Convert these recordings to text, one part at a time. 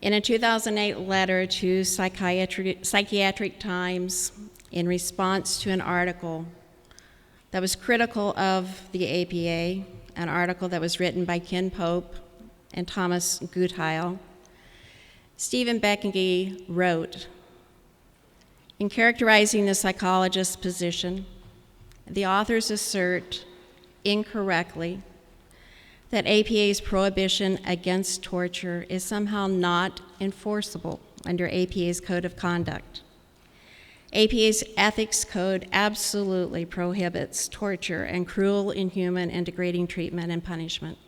In a 2008 letter to Psychiatric Times, in response to an article that was critical of the APA, an article that was written by Ken Pope and Thomas Gutheil, Stephen Beckengy wrote, in characterizing the psychologist's position, the authors assert incorrectly that APA's prohibition against torture is somehow not enforceable under APA's Code of Conduct. APA's ethics code absolutely prohibits torture and cruel, inhuman, and degrading treatment and punishment,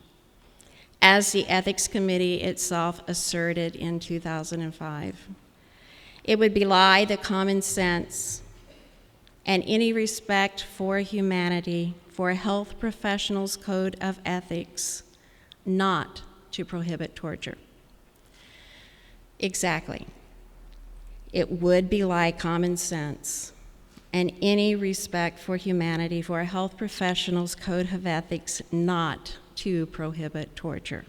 as the Ethics Committee itself asserted in 2005. It would belie the common sense and any respect for humanity for a health professional's code of ethics not to prohibit torture. Exactly. It would belie common sense and any respect for humanity for a health professional's code of ethics not to prohibit torture.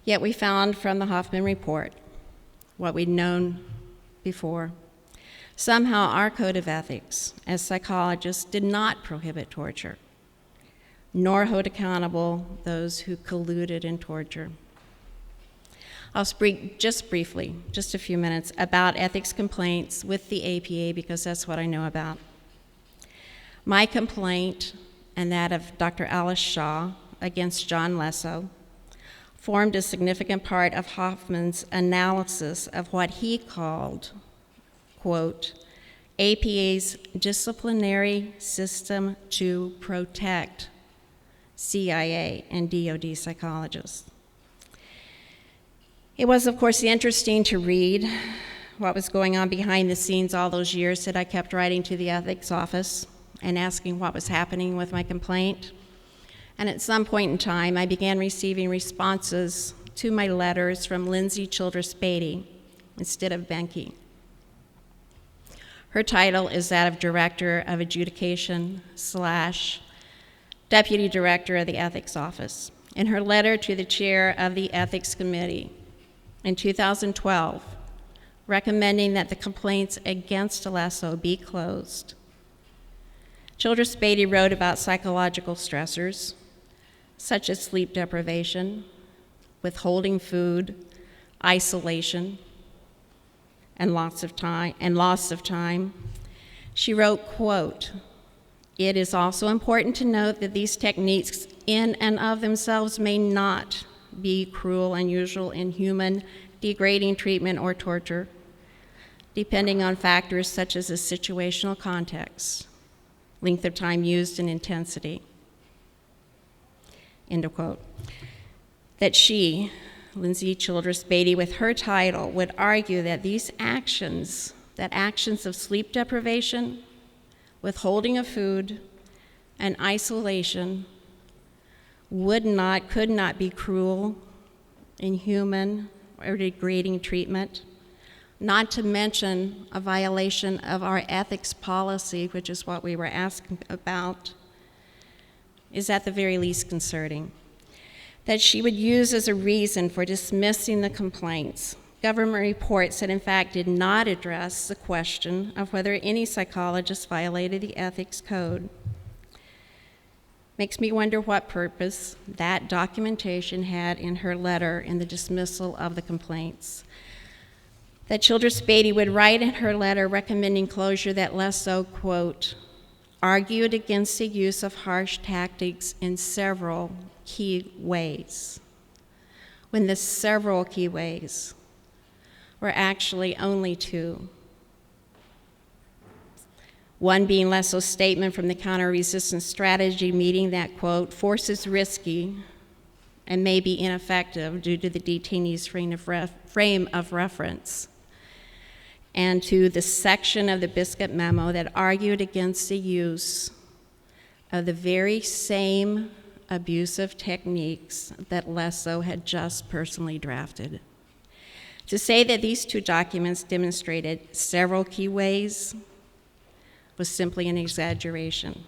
Yet we found from the Hoffman report what we'd known before. Somehow our code of ethics as psychologists did not prohibit torture, nor hold accountable those who colluded in torture. I'll speak just briefly, just a few minutes, about ethics complaints with the APA because that's what I know about. My complaint and that of Dr. Alice Shaw against John Lesso formed a significant part of Hoffman's analysis of what he called, quote, APA's disciplinary system to protect CIA and DOD psychologists. It was, of course, interesting to read what was going on behind the scenes all those years that I kept writing to the ethics office and asking what was happening with my complaint. And at some point in time, I began receiving responses to my letters from Lindsay Childress Beatty instead of Benke. Her title is that of Director of Adjudication / Deputy Director of the Ethics Office. In her letter to the chair of the Ethics Committee in 2012, recommending that the complaints against Lesso be closed, Childress Beatty wrote about psychological stressors, such as sleep deprivation, withholding food, isolation, and loss of time. She wrote, quote, it is also important to note that these techniques in and of themselves may not be cruel, unusual, inhuman, degrading treatment or torture, depending on factors such as the situational context, length of time used, and intensity. End of quote. That she, Lindsay Childress Beatty, with her title, would argue that these actions, of sleep deprivation, withholding of food, and isolation could not be cruel, inhuman, or degrading treatment, not to mention a violation of our ethics policy, which is what we were asking about, is at the very least concerning. That she would use as a reason for dismissing the complaints government reports that in fact did not address the question of whether any psychologist violated the ethics code. Makes me wonder what purpose that documentation had in her letter in the dismissal of the complaints. That Childress Beatty would write in her letter recommending closure that Lesso, quote, argued against the use of harsh tactics in several key ways, when the several key ways were actually only two. One being Lesso's statement from the counter-resistance strategy meeting that, quote, force is risky and may be ineffective due to the detainee's frame of reference, and to the section of the Biscuit memo that argued against the use of the very same abusive techniques that Lesso had just personally drafted. To say that these two documents demonstrated several key ways was simply an exaggeration.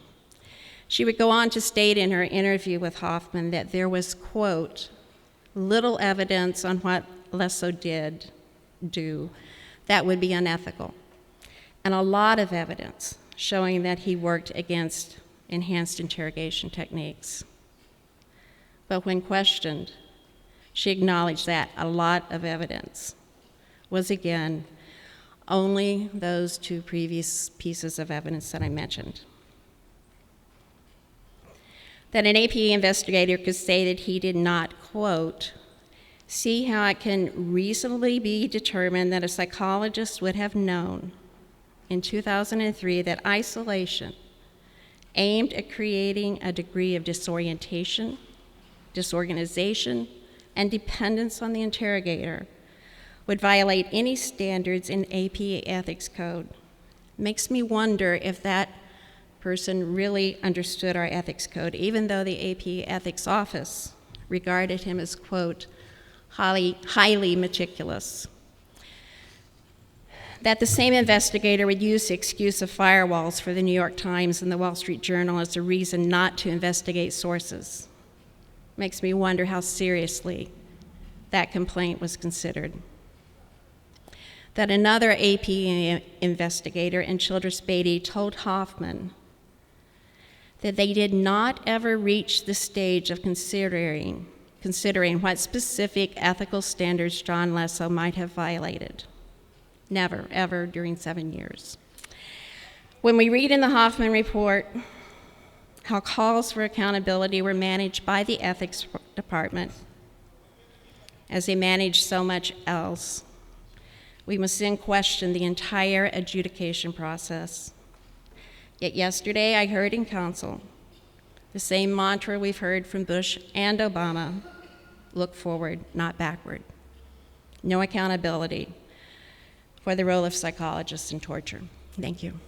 She would go on to state in her interview with Hoffman that there was, quote, little evidence on what Lesso did do that would be unethical, and a lot of evidence showing that he worked against enhanced interrogation techniques. But when questioned, she acknowledged that a lot of evidence was, again, only those two previous pieces of evidence that I mentioned. That an APA investigator could say that he did not, quote, see how it can reasonably be determined that a psychologist would have known in 2003 that isolation aimed at creating a degree of disorientation, disorganization, and dependence on the interrogator would violate any standards in APA ethics code. Makes me wonder if that person really understood our ethics code, even though the APA ethics office regarded him as, quote, highly meticulous. That the same investigator would use the excuse of firewalls for the New York Times and the Wall Street Journal as a reason not to investigate sources. Makes me wonder how seriously that complaint was considered. That another APA investigator in Childress Beatty told Hoffman that they did not ever reach the stage of considering what specific ethical standards John Lesso might have violated. Never, ever during 7 years. When we read in the Hoffman report how calls for accountability were managed by the ethics department, as they managed so much else, we must then question the entire adjudication process. Yet yesterday I heard in council the same mantra we've heard from Bush and Obama: look forward, not backward. No accountability for the role of psychologists in torture. Thank you.